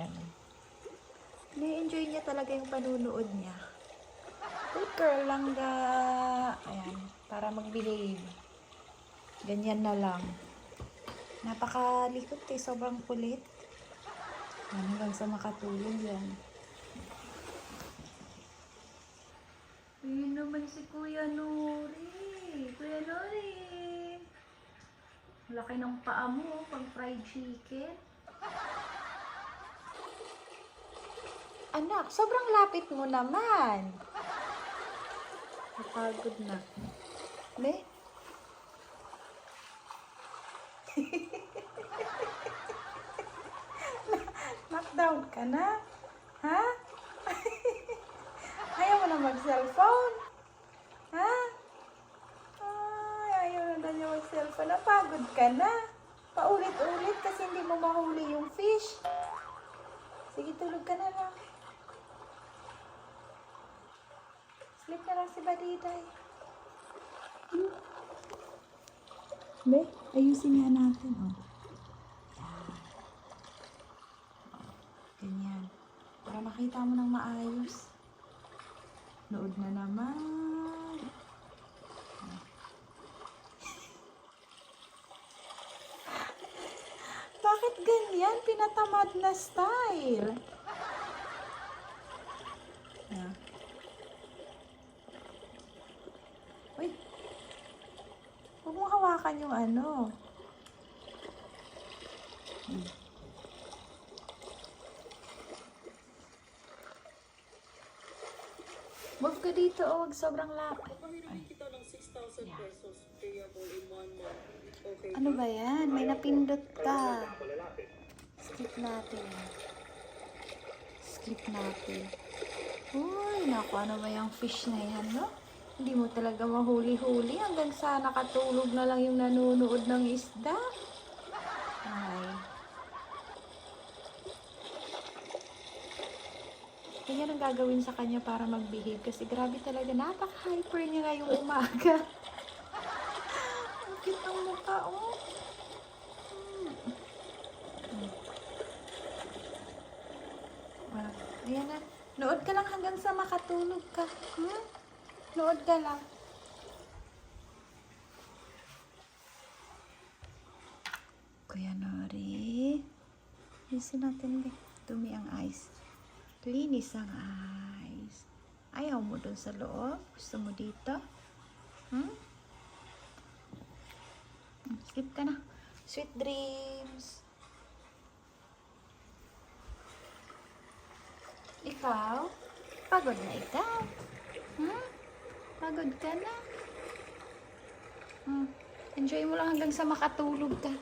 Ayan. Na-enjoy niya talaga yung panunood niya. Good girl lang ga. Ayan. Para mag-behave. Ganyan na lang. Napakalikot eh. Sobrang kulit. Hanggang sa makatulog yan. Ayun naman si Kuya Nori. Kuya Nori. Laki ng paa mo pag fried chicken. Anak, sobrang lapit mo naman. Napagod na. Ne? Knockdown ka na? Ha? Ayaw mo na mag-cellphone? Ha? Ay, ayaw na niya mag-cellphone. Napagod ka na. Paulit-ulit kasi hindi mo mahuli yung fish. Sige, tulog ka na lang. Sleep na lang si Badiday. Be, ayusin nga natin, oh. Ganyan. Para makita mo ng maayos. Nood na naman. Bakit ganyan? Pinatamad na style. Yeah. Uy. Huwag mong hawakan yung ano. Move ka dito, oh. Huwag sobrang lapit. Ano ba yan? May napindot ka. Skip natin. Skip natin. Uy, naku, ano ba yung fish na yan, no? Hindi mo talaga mahuli-huli hanggang sa nakatulog na lang yung nanonood ng isda. Ay. Ganyan ang gagawin sa kanya para mag-behave kasi grabe talaga, napaka-hyper niya ngayong umaga. Ang cute ang mukha, oh. Ayan na. Nood ka lang hanggang sa makatulog ka. Nood ka lang. Kuya Nori. Lisin natin, be. Dumi ang eyes. Linis ang eyes. Ayaw mo dun sa loob? Gusto mo dito? Sleep ka na. Sweet dreams. Ikaw? Pagod na ikaw? Pagod ka na? Enjoy mo lang hanggang sa makatulog ka.